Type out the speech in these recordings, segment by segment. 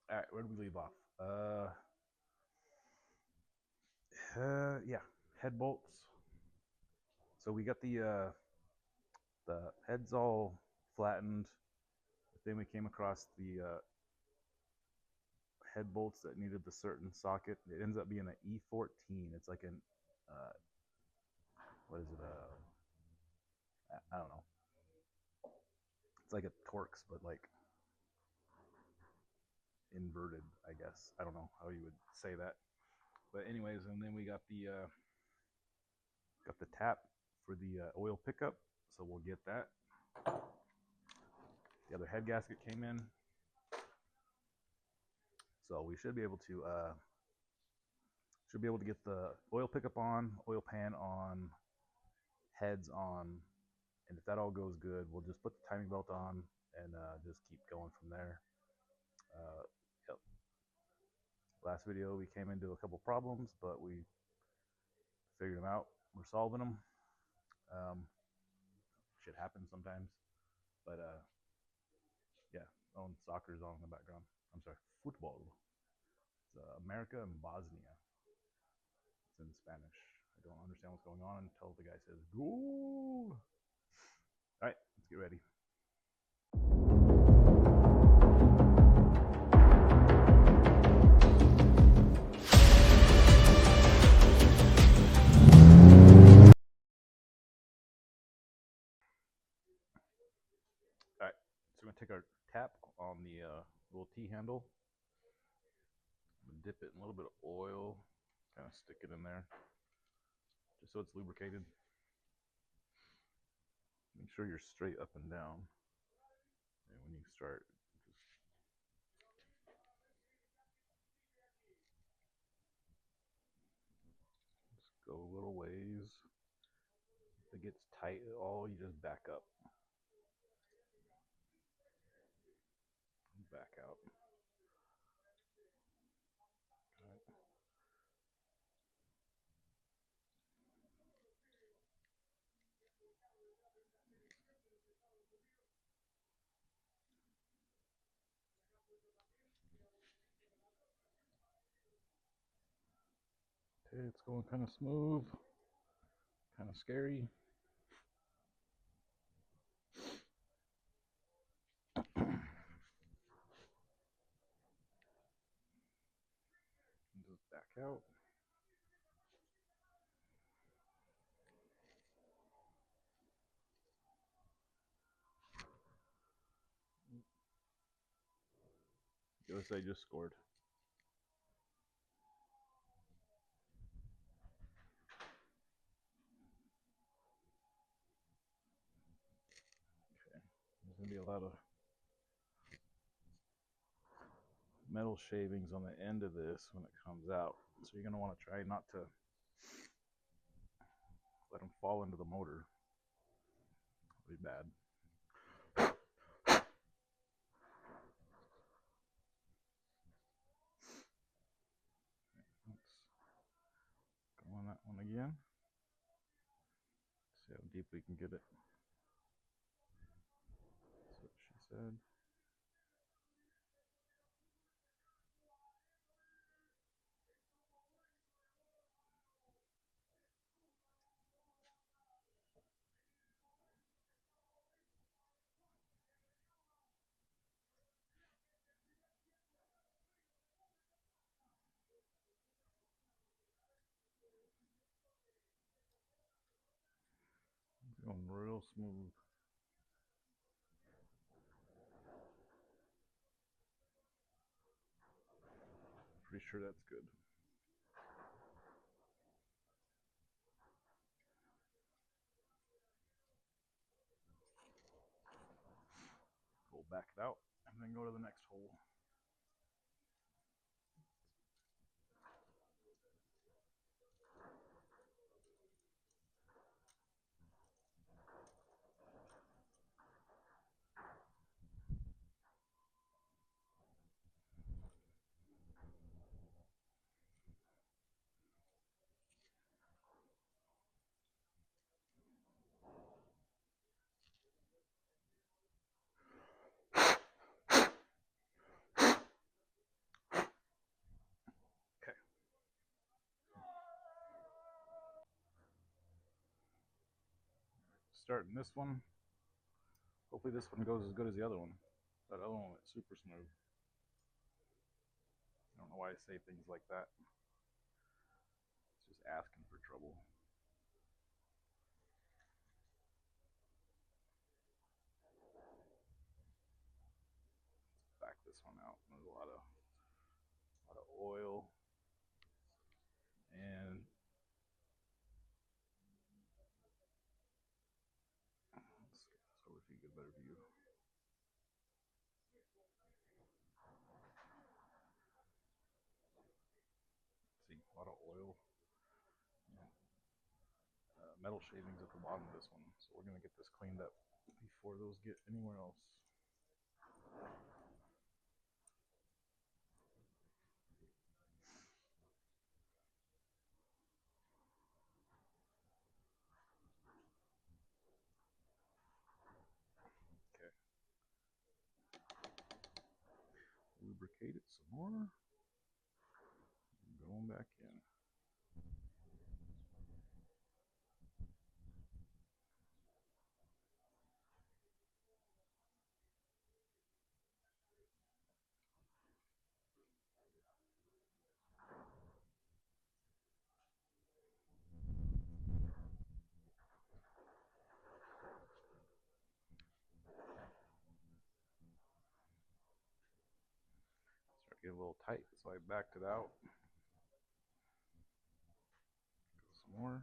All right, where did we leave off? Yeah, head bolts. So we got the heads all flattened. Then we came across the head bolts that needed the certain socket. It ends up being an E14. It's like an uh, what is it? I don't know. It's like a Torx, but like inverted, I guess. I don't know how you would say that. But anyways, and then we got the tap for the oil pickup, so we'll get that. The other head gasket came in, so we should be able to get the oil pickup on, oil pan on, heads on, and if that all goes good, we'll just put the timing belt on and just keep going from there. Uh, yep. Last video we came into a couple problems, but we figured them out. We're solving them. Um, Shit happens sometimes, but yeah. Oh, and soccer's on in the background. I'm sorry, football. It's America and Bosnia. It's in Spanish. I don't understand what's going on until the guy says "go." All right, let's get ready. All right, so we're gonna take our tap on the little T handle. I'm gonna dip it in a little bit of oil, kind of stick it in there, just so it's lubricated. Make sure you're straight up and down. And when you start, just go a little ways. If it gets tight at all, you just back up. Back out. Okay, it's going kind of smooth, kind of scary. Just back out. USA just scored. Okay, there's gonna be a lot of metal shavings on the end of this when it comes out, so you're gonna want to try not to let them fall into the motor. It'll be bad. Let's go on that one again. See how deep we can get it. That's what she said. It's going real smooth. Pretty sure that's good. We'll back it out and then go to the next hole. starting this one. Hopefully this one goes as good as the other one. That other one went super smooth. I don't know why I say things like that. It's just asking for trouble. Let's back this one out. There's a lot of oil and let's get this over so you get a better view. See, a lot of oil. Metal shavings at the bottom of this one. So we're going to get this cleaned up before those get anywhere else. Okay. Lubricate it some more. Going back in. Start to get a little tight, so I backed it out. Go some more.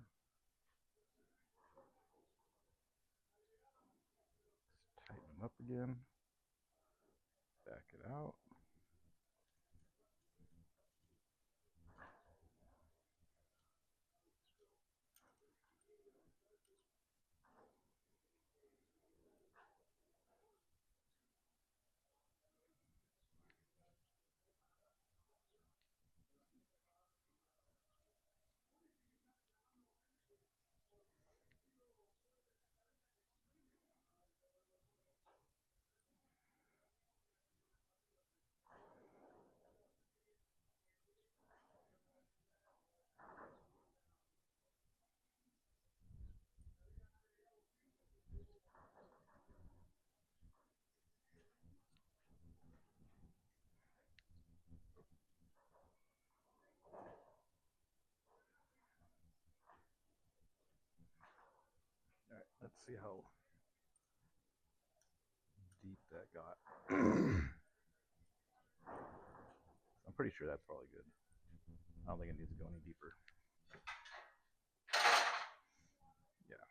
Just tighten them up again. Back it out. All right, let's see how deep that got. I'm pretty sure that's probably good. I don't think it needs to go any deeper. Yeah.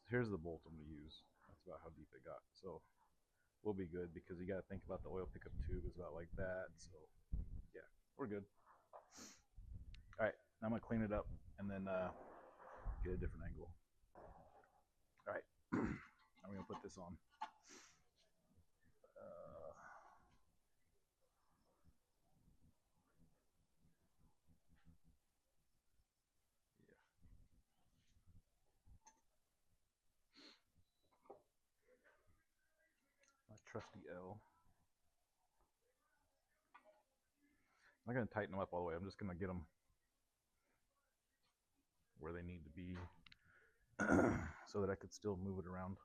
So here's the bolt I'm going to use. That's about how deep it got. So we'll be good because you got to think about the oil pickup tube is about like that. So yeah, we're good. All right, now I'm going to clean it up and then get a different angle. All right, I'm going to put this on. My trusty L. I'm not going to tighten them up all the way. I'm just going to get them where they need to be so that I could still move it around.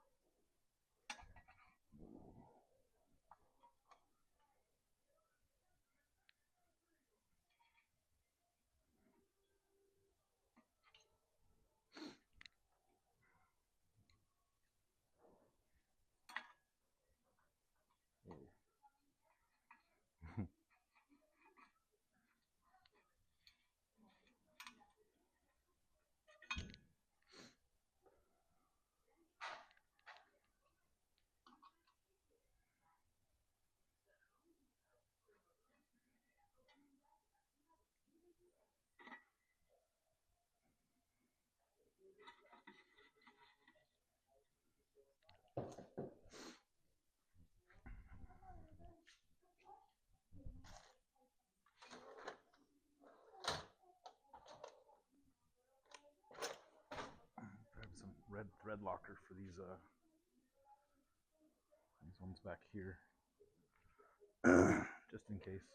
Grab some red thread locker for these ones back here, just in case.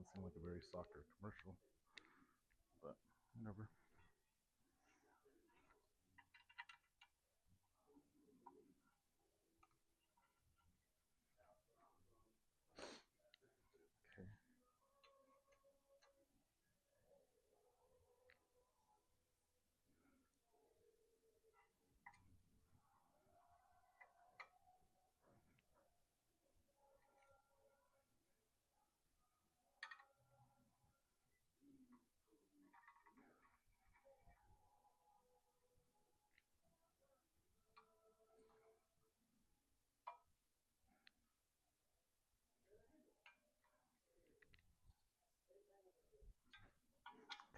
doesn't seem like a very soccer commercial, but whatever. Okay.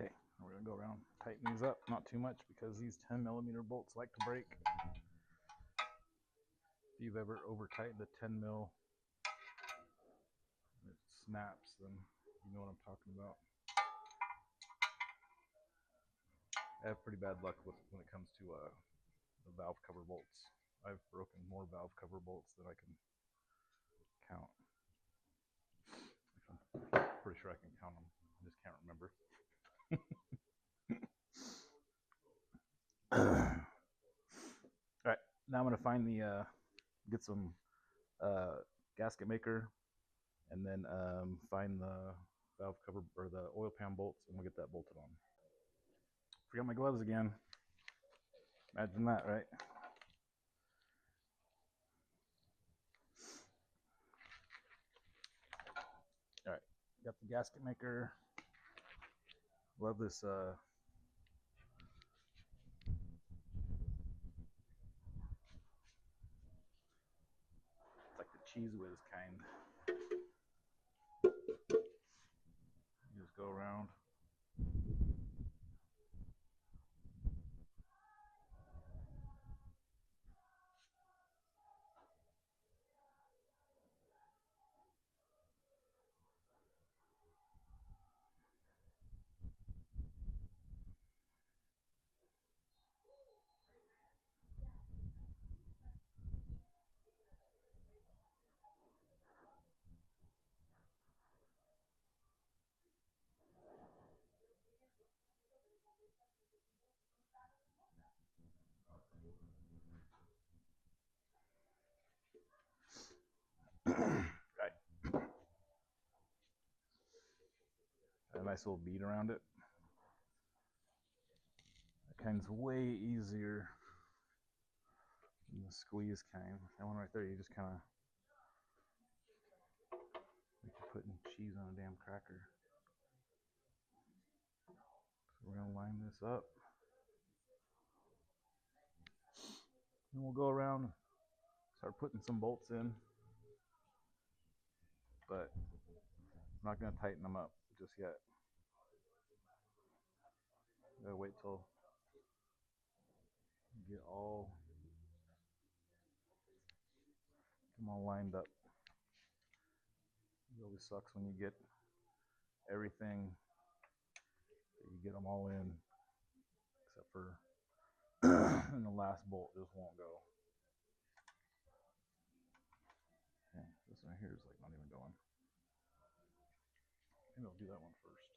Okay, we're gonna go around, tighten these up, not too much because these 10mm bolts like to break. If you've ever over tightened a 10 mil, it snaps, then you know what I'm talking about. I have pretty bad luck with when it comes to the valve cover bolts. I've broken more valve cover bolts than I can count. I'm pretty sure I can count them. I just can't remember. All right, now I'm gonna find the get some gasket maker, and then find the valve cover or the oil pan bolts, and we'll get that bolted on. Forgot my gloves again. Imagine that, right? All right, got the gasket maker. Love this. It's like the Cheese Whiz kind. You just go around. Right. A nice little bead around it. That kind's way easier than the squeeze kind. That one right there, you just kind of like you're putting cheese on a damn cracker. So we're gonna line this up. And we'll go around and start putting some bolts in. But I'm not gonna tighten them up just yet. Gotta wait till you get them all lined up. It always sucks when you get everything, you get them all in, except for and the last bolt just won't go. Okay, this one here is like not even going. Maybe I'll do that one first.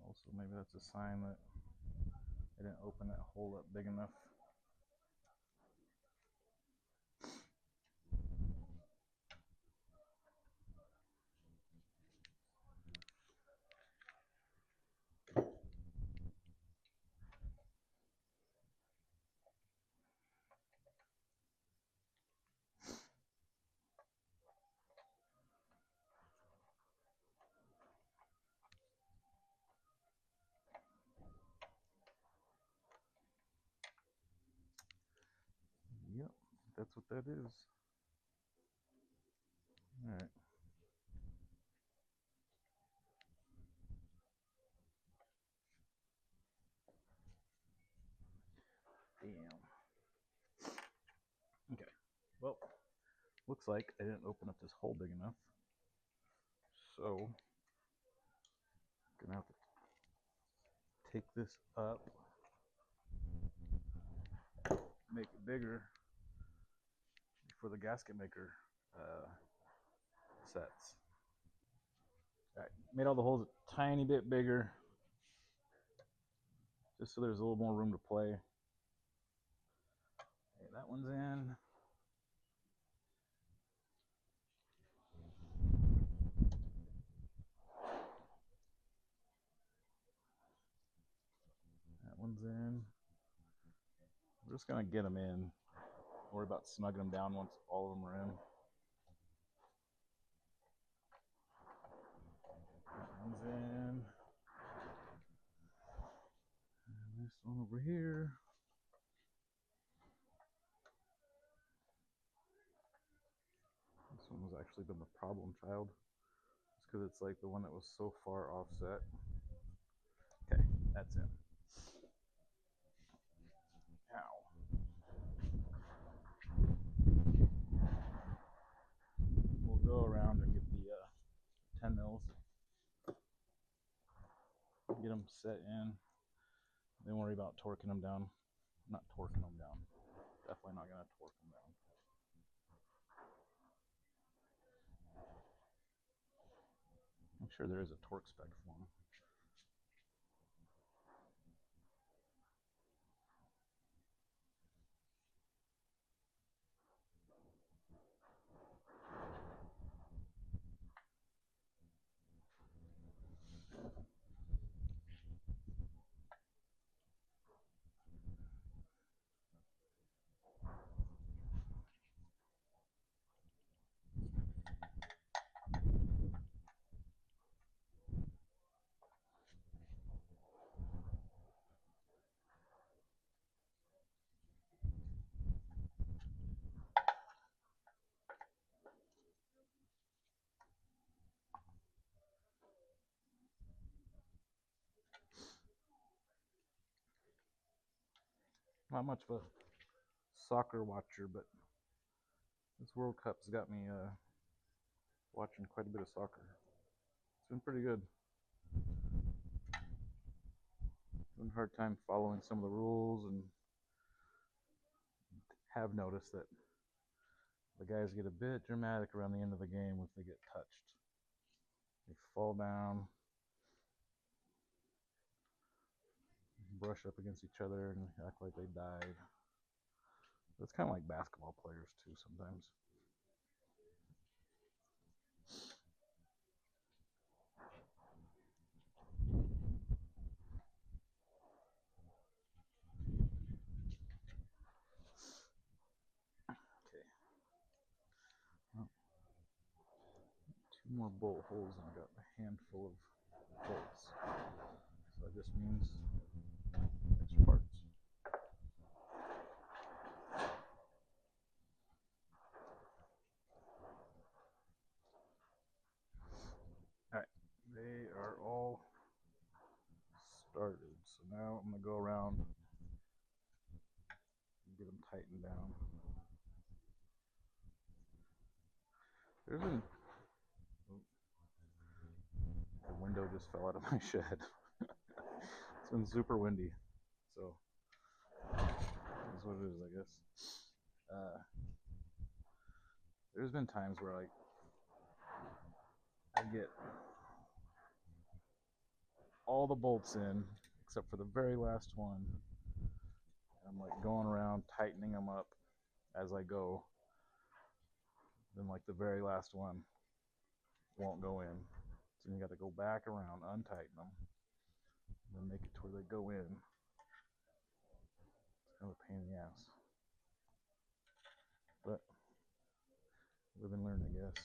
Also, maybe that's a sign that I didn't open that hole up big enough. Yep, that's what that is. All right. Damn. Okay. Well, looks like I didn't open up this hole big enough. So, I'm gonna have to take this up, make it bigger before the gasket maker sets. All right, made all the holes a tiny bit bigger, just so there's a little more room to play. Okay, that one's in. That one's in. We're just gonna get them in. Don't worry about snugging them down once all of them are in. That one's in. And this one over here. This one was actually been the problem child. Just because it's like the one that was so far offset. Okay, that's in. Now, we'll go around and get the 10 mils. Get them set in. Don't worry about torquing them down. Not torquing them down. Definitely not going to torque them down. I'm sure there is a torque spec for them. Not much of a soccer watcher, but this World Cup's got me watching quite a bit of soccer. It's been pretty good. Having a hard time following some of the rules, and have noticed that the guys get a bit dramatic around the end of the game if they get touched. They fall down, brush up against each other, and act like they died. It's kind of like basketball players too sometimes. Okay. Well, 2 more bolt holes, and I got a handful of bolts. So that just means extra parts. Alright, they are all started. So now I'm going to go around and get them tightened down. There's been... The window just fell out of my shed. It's been super windy. So, that's what it is, I guess. There's been times where like I get all the bolts in except for the very last one. I'm like going around tightening them up as I go. Then like the very last one won't go in. So you got to go back around, untighten them, and then make it to where they go in. It's kind of a pain in the ass. But live and learn, I guess.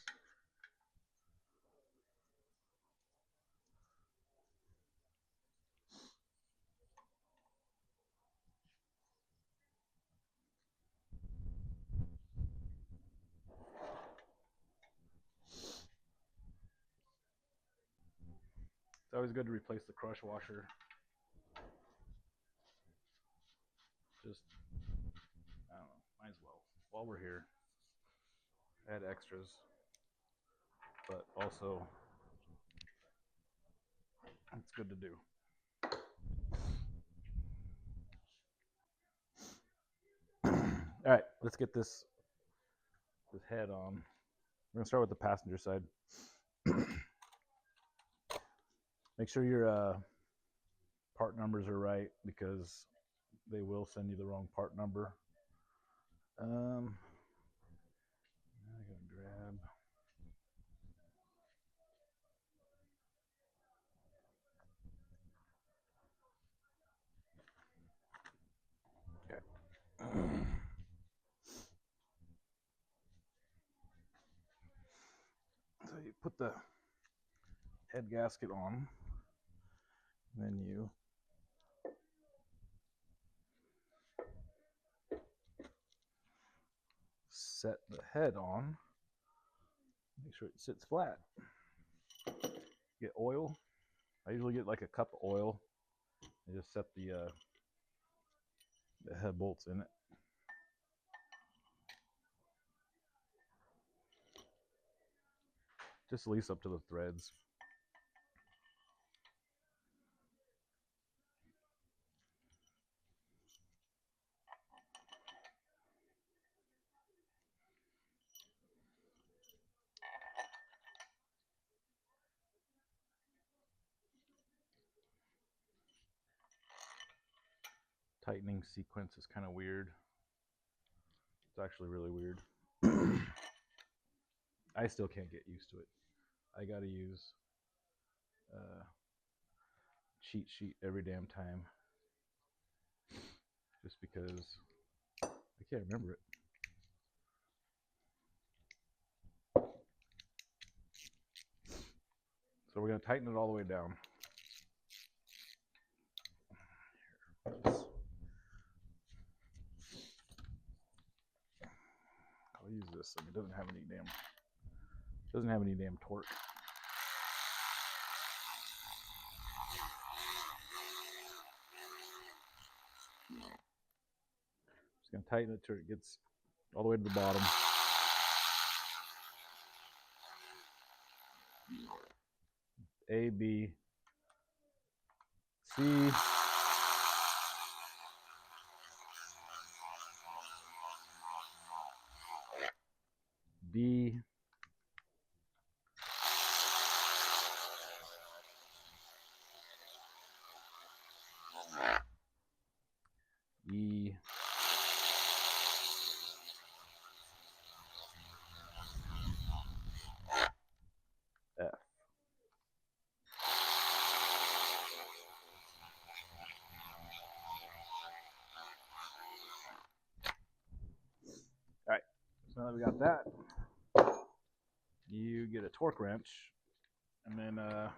It's always good to replace the crush washer. Just, I don't know, might as well. While we're here, add extras, but also it's good to do. All right, let's get this head on. We're gonna start with the passenger side. Make sure your part numbers are right, because they will send you the wrong part number. I gotta grab. Okay. So you put the head gasket on, then you set the head on. Make sure it sits flat. Get oil. I usually get like a cup of oil. I just set the head bolts in it. Just at least up to the threads. Tightening sequence is kind of weird. It's actually really weird. I still can't get used to it. I gotta use cheat sheet every damn time, just because I can't remember it. So we're gonna tighten it all the way down. I'll use this. It doesn't have any damn torque. Just gonna tighten it till it gets all the way to the bottom. A, B, C, B, E, F. All right, so now that we got that, you get a torque wrench, and then I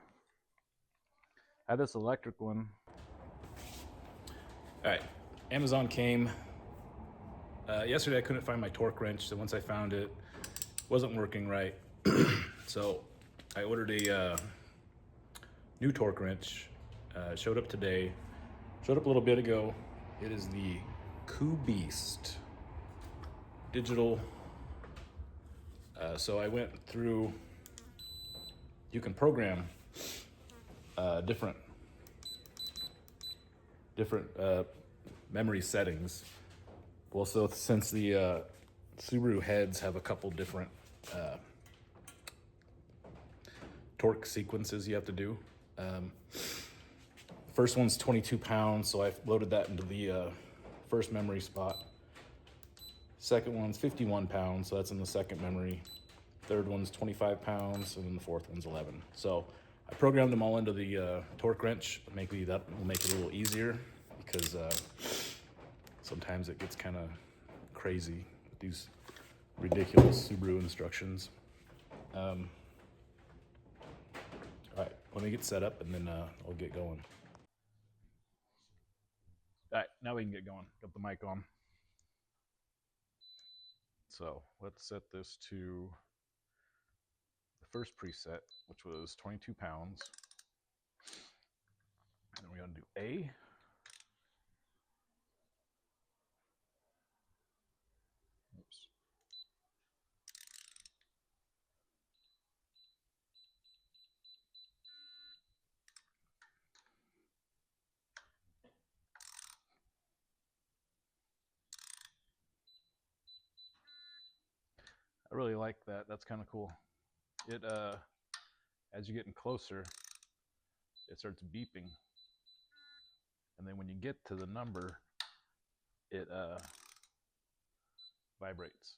have this electric one. All right, Amazon came. Yesterday I couldn't find my torque wrench, so once I found it, it wasn't working right. So I ordered a new torque wrench. Showed up today. Showed up a little bit ago. It is the coupe digital. So I went through. You can program different memory settings. Well, so since the Subaru heads have a couple different torque sequences you have to do. First one's 22 pounds, so I loaded that into the first memory spot. Second one's 51 pounds, so that's in the second memory. Third one's 25 pounds, and then the fourth one's 11. So I programmed them all into the torque wrench. Maybe that will make it a little easier, because sometimes it gets kind of crazy with these ridiculous Subaru instructions. All right, let me get set up, and then I'll get going. All right, now we can get going. Got the mic on. So let's set this to the first preset, which was 22 pounds. And we're going to do A. Oops. I I really like that. That's kind of cool. It as you're getting closer, it starts beeping, and then when you get to the number, it vibrates.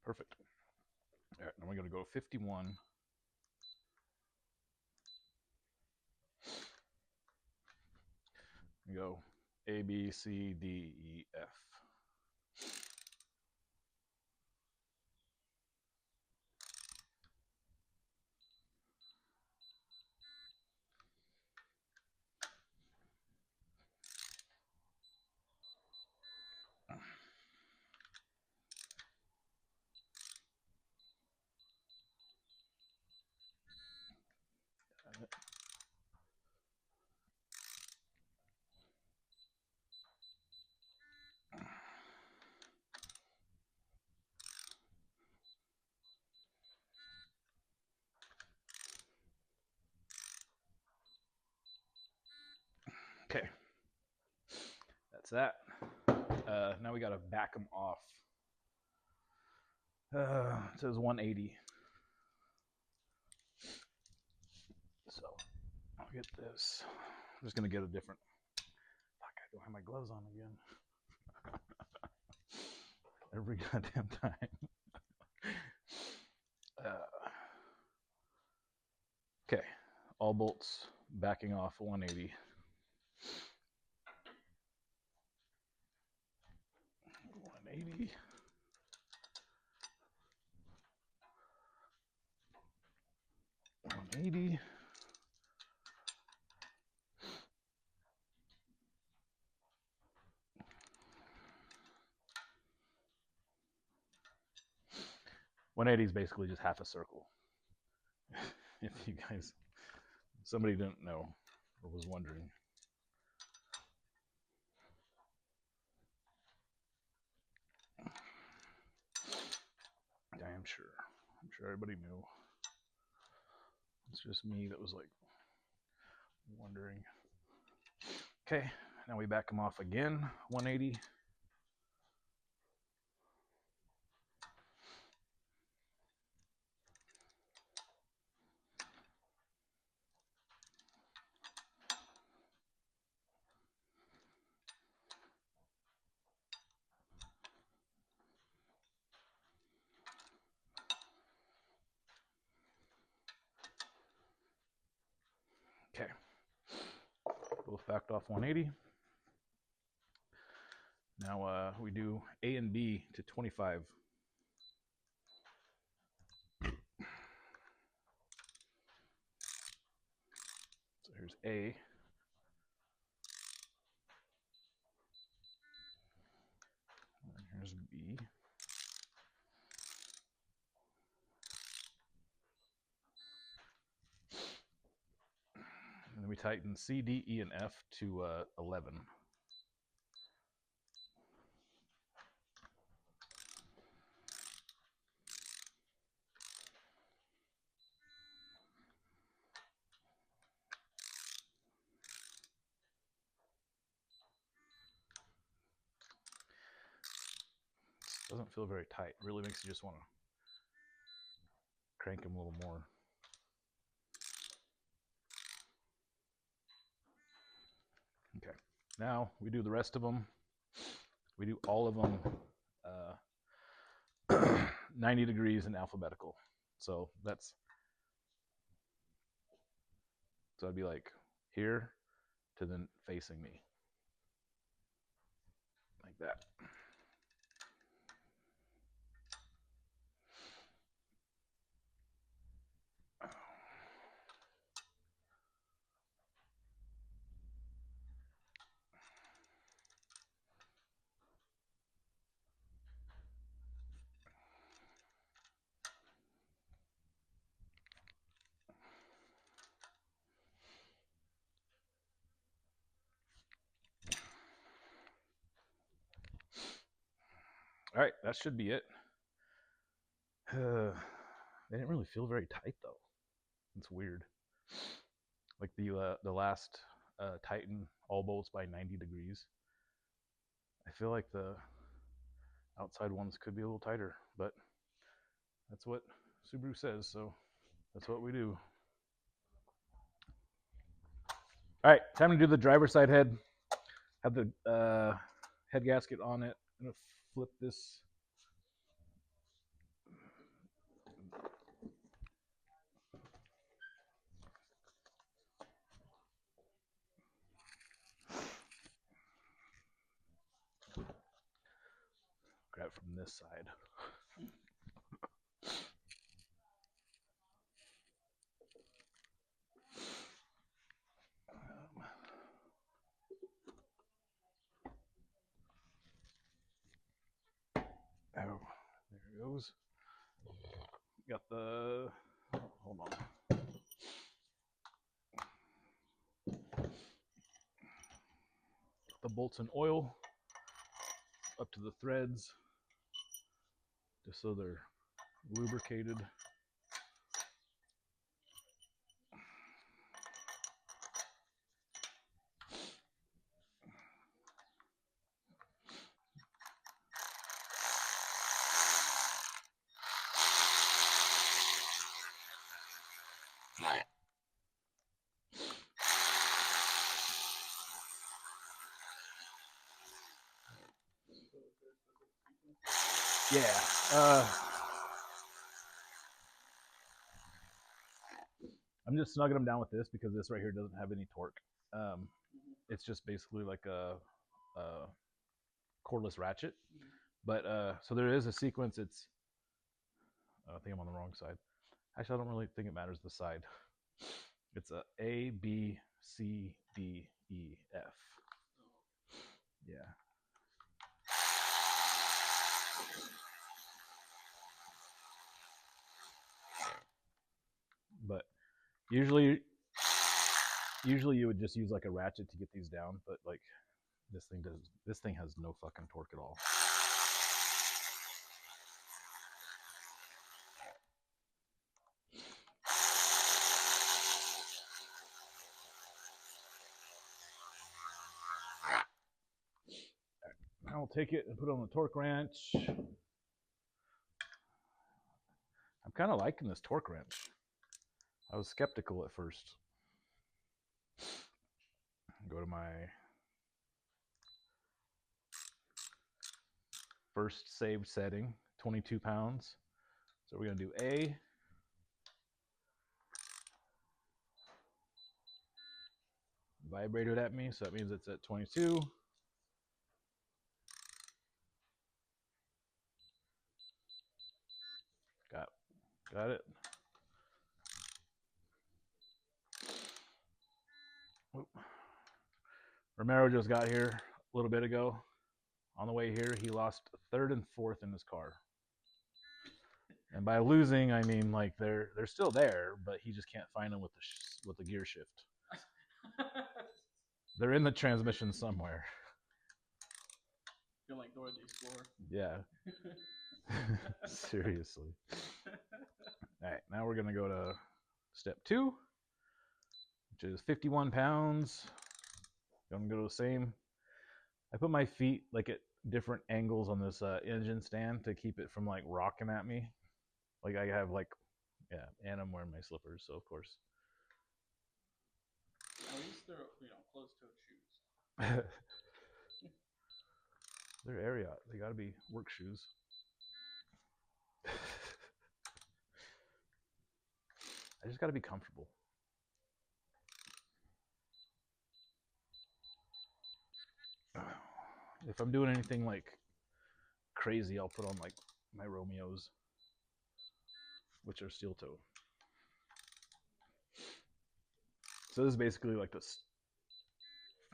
Perfect. All right, now we're going to go 51. We go A, B, C, D, E, F. Okay, that's that. Now we got to back them off. It says 180. So I'll get this. I'm just going to get a different. Fuck, I don't have my gloves on again. Every goddamn time. Okay, all bolts backing off 180. 180. 180. Is basically just half a circle. If you guys, somebody didn't know or was wondering. I'm sure everybody knew. It's just me that was like wondering. Okay, now we back them off again, 180. Okay, both backed off 180. Now we do A and B to 25. So here's A. And here's B. And then we tighten C, D, E, and F to 11. Doesn't feel very tight. Really makes you just want to crank them a little more. Okay, now we do the rest of them. We do all of them 90 degrees in alphabetical. So I'd be like here to then facing me. Like that. All right, that should be it. They didn't really feel very tight though. It's weird. Like the last tighten all bolts by 90 degrees. I feel like the outside ones could be a little tighter, but that's what Subaru says, so that's what we do. All right, time to do the driver's side head. Have the head gasket on it. I'm gonna flip this. Grab it from this side. Oh, there it goes. Got the, hold on. The bolts and oil up to the threads, just so they're lubricated. Yeah. I'm just snugging them down with this because this right here doesn't have any torque. It's just basically like a cordless ratchet. But so there is a sequence. It's, I think I'm on the wrong side. Actually, I don't really think it matters the side. It's A, B, C, D, E, F. Yeah. But usually you would just use like a ratchet to get these down, but like this thing has no fucking torque at all. I'll take it and put it on the torque wrench. I'm kind of liking this torque wrench. I was skeptical at first. Go to my first saved setting, 22 pounds. So we're going to do A. Vibrated at me, so that means it's at 22. Got it. Oop. Romero just got here a little bit ago. On the way here, he lost third and fourth in his car. And by losing, I mean like they're still there, but he just can't find them with the gear shift. They're in the transmission somewhere. Feel like Dora the Explorer. Yeah. Seriously. All right, now we're gonna go to step 2, which is 51 pounds. I'm gonna go to the same. I put my feet like at different angles on this engine stand to keep it from like rocking at me. Like I have like, yeah, and I'm wearing my slippers, so of course. At least they're, closed-toed shoes. They're Ariat. They gotta be work shoes. I just gotta be comfortable. If I'm doing anything like crazy, I'll put on like my Romeos, which are steel toe. So this is basically like the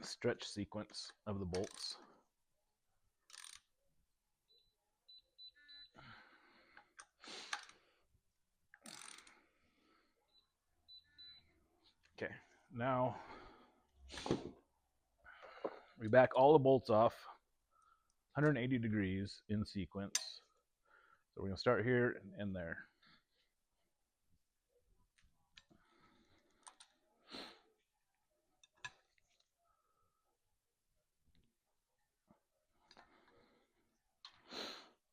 stretch sequence of the bolts. Okay, now we back all the bolts off 180 degrees in sequence. So we're gonna start here and end there.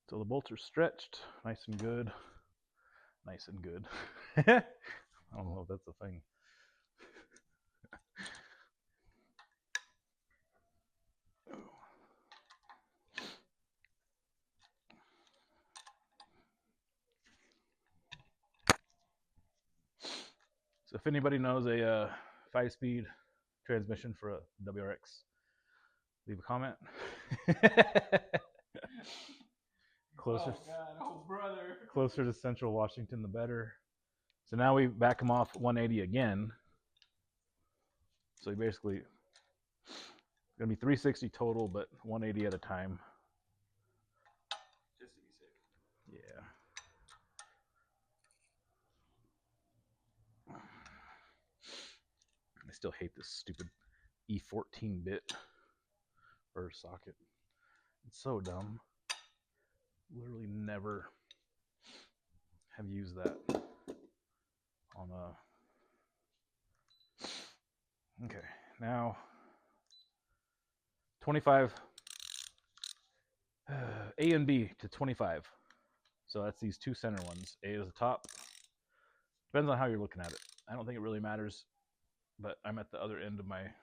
So the bolts are stretched, nice and good. Nice and good. I don't know if that's a thing. So if anybody knows a 5-speed transmission for a WRX, leave a comment. Closer, Oh God, oh brother. Closer to Central Washington, the better. So now we back them off 180 again. So basically, it's gonna be 360 total, but 180 at a time. Just to be safe. Yeah. I still hate this stupid E14 bit or socket. It's so dumb. Literally never have used that on a. Okay, now 25 A and B to 25. So that's these two center ones. A is the top. Depends on how you're looking at it. I don't think it really matters, but I'm at the other end of my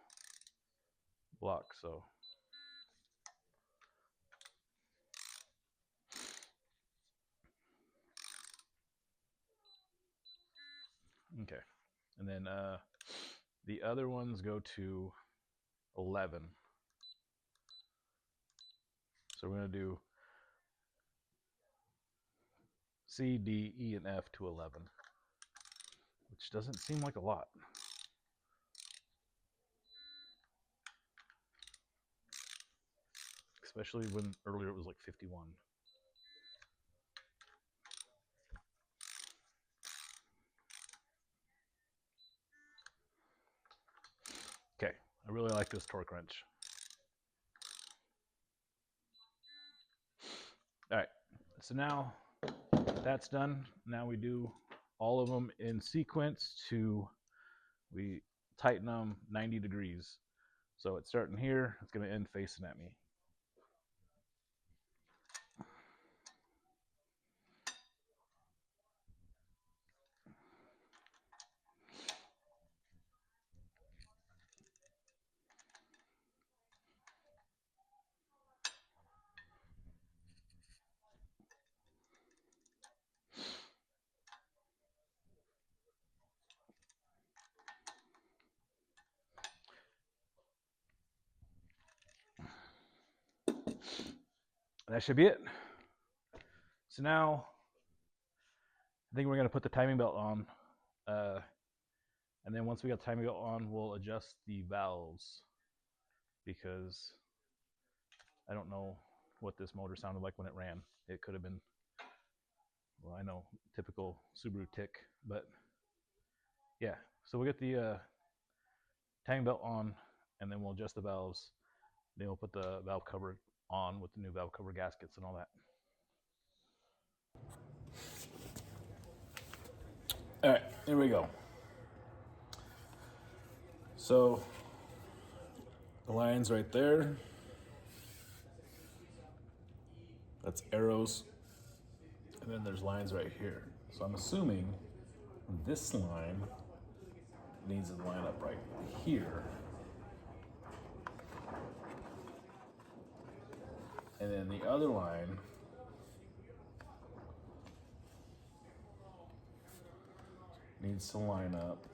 block, so. Okay, and then the other ones go to 11. So we're gonna do C, D, E, and F to 11, which doesn't seem like a lot. Especially when earlier it was like 51. Okay, I really like this torque wrench. All right, so now that's done. Now we do all of them in sequence to, we tighten them 90 degrees. So it's starting here, it's gonna end facing at me. That should be it. So now, I think we're gonna put the timing belt on. And then once we got the timing belt on, we'll adjust the valves because I don't know what this motor sounded like when it ran. It could have been, well, I know, typical Subaru tick, but yeah. So we'll get the timing belt on, and then we'll adjust the valves. Then we'll put the valve cover on with the new valve cover gaskets and all that. All right, here we go. So the lines right there, that's arrows, and then there's lines right here. So I'm assuming this line needs to line up right here. And then the other line needs to line up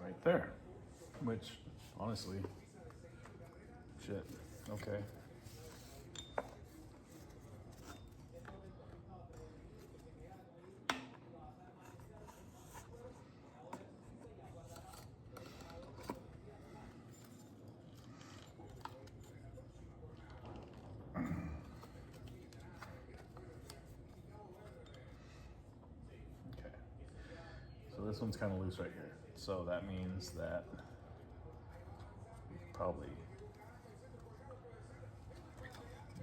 right there, which honestly, shit, okay. So this one's kind of loose right here. So that means that we probably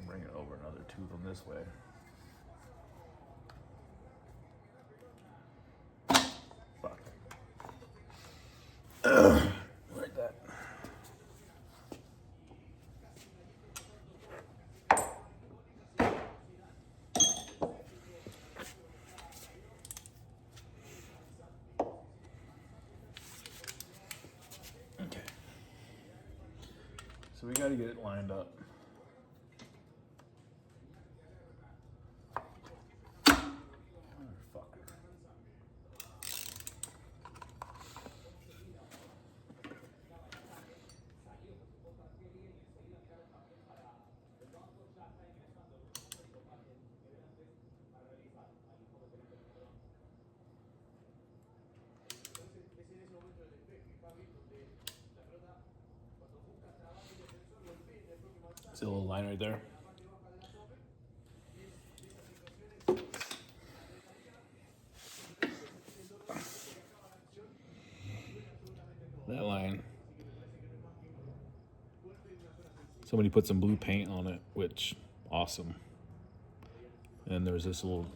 bring it over another tooth on this way. Fuck. we got to get it lined up. See a little line right there? That line. Somebody put some blue paint on it, which, awesome. And there's this little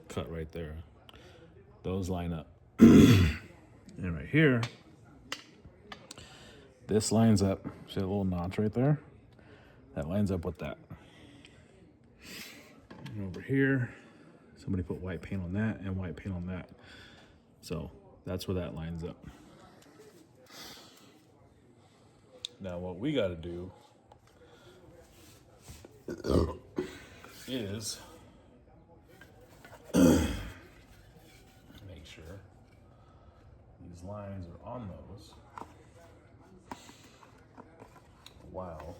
cut right there. Those line up. And right here, this lines up. See a little notch right there? That lines up with that. And over here, somebody put white paint on that and white paint on that. So that's where that lines up. Now what we got to do is make sure these lines are on those while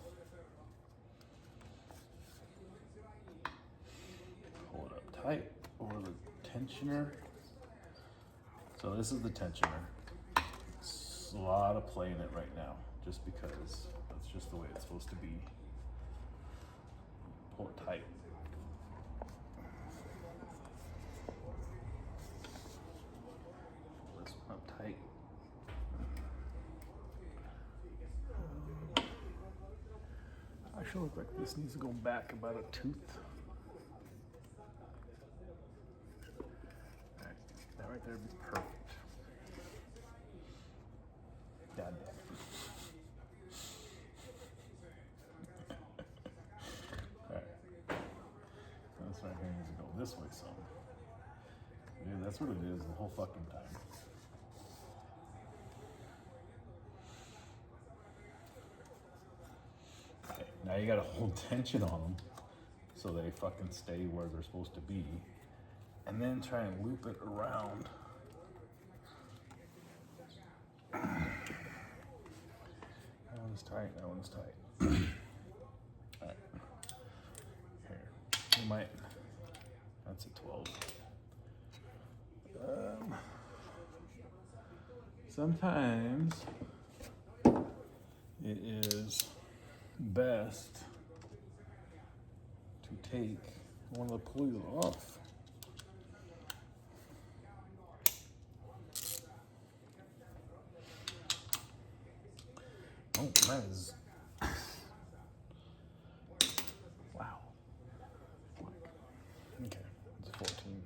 pull it up tight over the tensioner. So this is the tensioner. It's a lot of play in it right now, just because that's just the way it's supposed to be. Pull it tight. Pull this one up tight. Actually, look like this needs to go back about a tooth. Alright, that right there would be perfect. God damn it. Alright. This right here needs to go this way some. Dude, that's what it is the whole fucking time. Now you gotta hold tension on them so they fucking stay where they're supposed to be. And then try and loop it around. That one's tight, that one's tight. Alright. Here. You might. That's a 12. Sometimes it is best to take one of the pulleys off. Oh, that is wow. Okay, it's 14.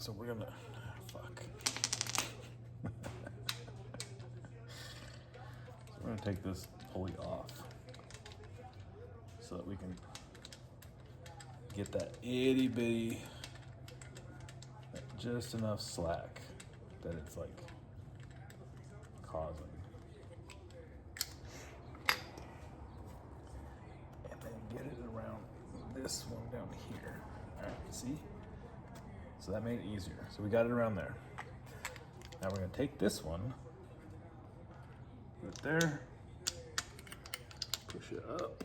So we're gonna, fuck. So we're gonna take this pulley off so that we can get that itty bitty, just enough slack that it's like causing. And then get it around this one down here. All right, see? So that made it easier. So we got it around there. Now we're gonna take this one, put it there, push it up.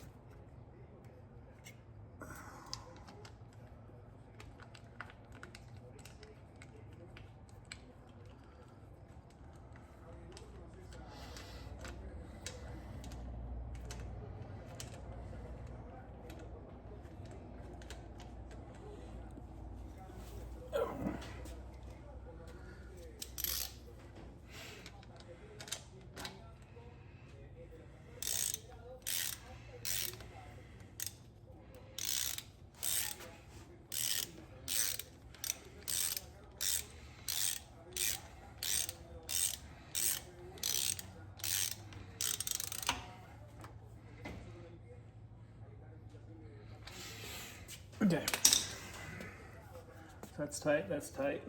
Okay. That's tight, that's tight.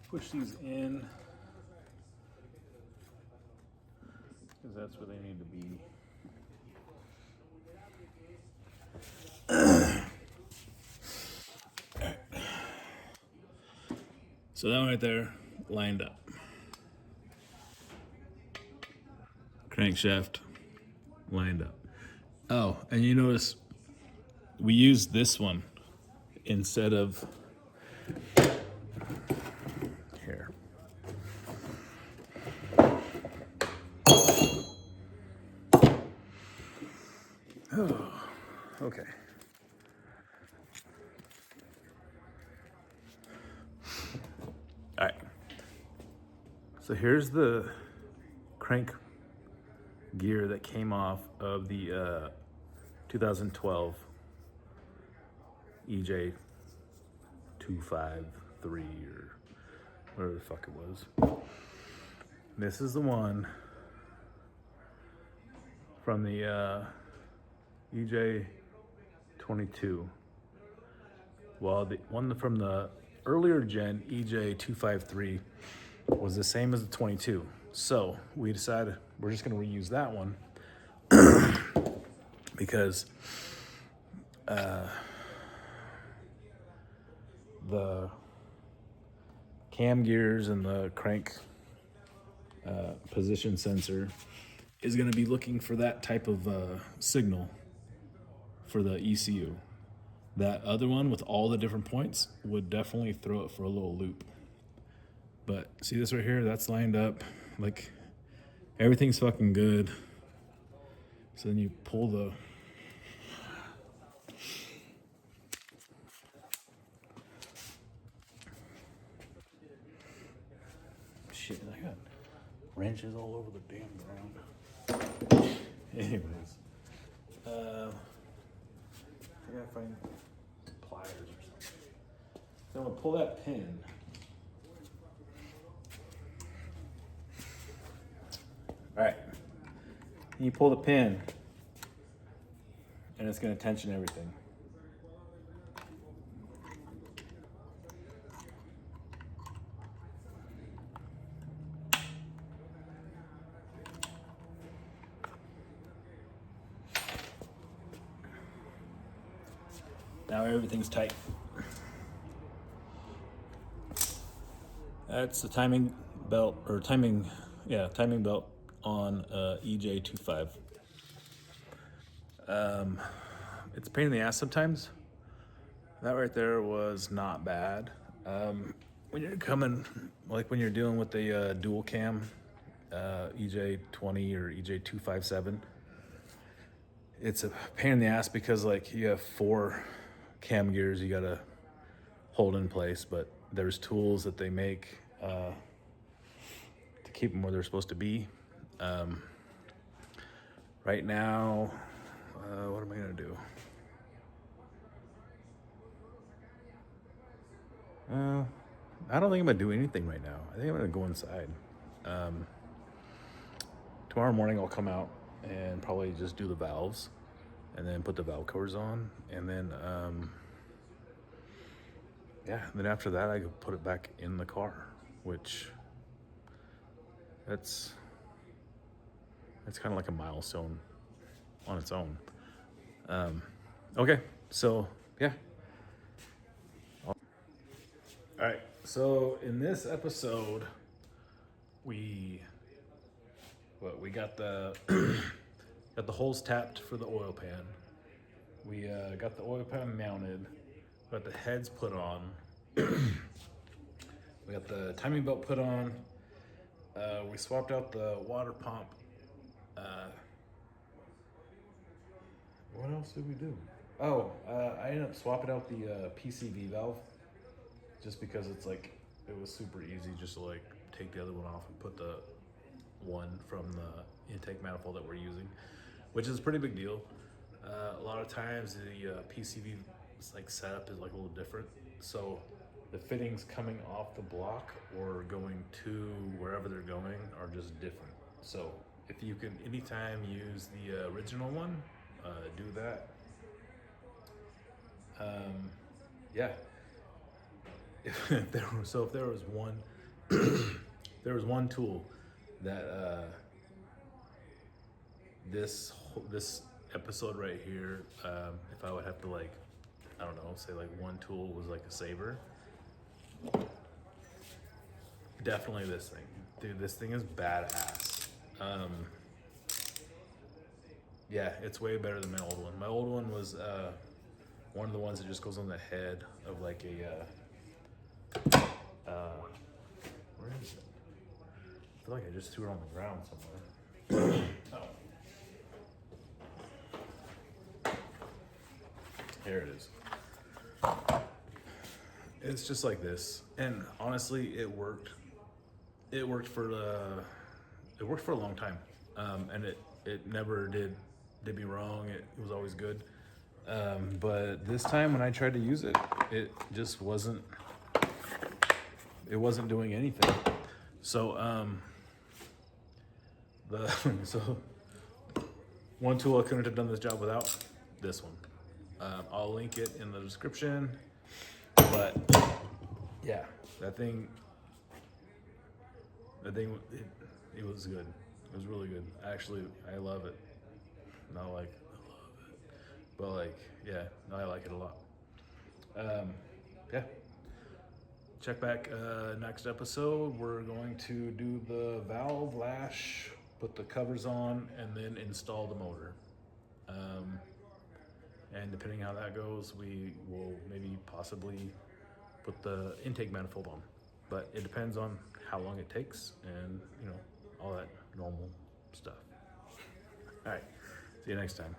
Push these in, because that's where they need to be. So that one right there, lined up. Crankshaft, lined up. Oh, and you notice we used this one instead of here. Oh, okay. All right. So here's the crank gear that came off of the 2012 EJ253 or whatever the fuck it was. This is the one from the EJ22. Well, the one from the earlier gen EJ253 was the same as the 22. So we decided we're just gonna reuse that one because the cam gears and the crank position sensor is going to be looking for that type of signal for the ECU. That other one with all the different points would definitely throw it for a little loop. But see this right here? That's lined up. Like everything's fucking good. So then you pull the shit. I got wrenches all over the damn ground. Anyways, I gotta find pliers or something. So I'm gonna pull that pin. All right. You pull the pin, and it's gonna tension everything. Now everything's tight. That's the timing belt, or timing belt on EJ25. It's a pain in the ass sometimes. That right there was not bad. When you're coming, like when you're dealing with the dual cam, EJ20 or EJ257, it's a pain in the ass because like you have 4 cam gears you gotta hold in place, but there's tools that they make to keep them where they're supposed to be. Right now, what am I gonna do? I don't think I'm gonna do anything right now. I think I'm gonna go inside. Tomorrow morning I'll come out and probably just do the valves and then put the valve covers on, and then then after that I could put it back in the car, which that's kind of like a milestone on its own. Okay, so yeah. All right, so in this episode, we got the got the holes tapped for the oil pan. We got the oil pan mounted, got the heads put on. We got the timing belt put on. We swapped out the water pump. What else did we do? Oh, I ended up swapping out the PCV valve just because it's like, it was super easy just to like take the other one off and put the one from the intake manifold that we're using, which is a pretty big deal. A lot of times the PCV like setup is like a little different. So the fittings coming off the block or going to wherever they're going are just different. So if you can anytime use the original one, do that. Yeah. If there was one, there was one tool that this episode right here, if I would have to like, I don't know, say like one tool was like a saver. Definitely this thing, dude. This thing is badass. Yeah, it's way better than my old one. My old one was one of the ones that just goes on the head of like a where is it? I feel like I just threw it on the ground somewhere. Oh. Here it is. It's just like this, and honestly, it worked. It worked for a long time, and it never did me wrong. It was always good. But this time when I tried to use it, it just wasn't. It wasn't doing anything. So so one tool I couldn't have done this job without, this one. I'll link it in the description. But yeah, that thing, it was good. It was really good. Actually, I love it. Not like I love it, but like, yeah, I like it a lot. Yeah. Check back next episode. We're going to do the valve lash, put the covers on, and then install the motor. And depending how that goes, we will maybe possibly put the intake manifold on. But it depends on how long it takes and, you know, all that normal stuff. All right. See you next time.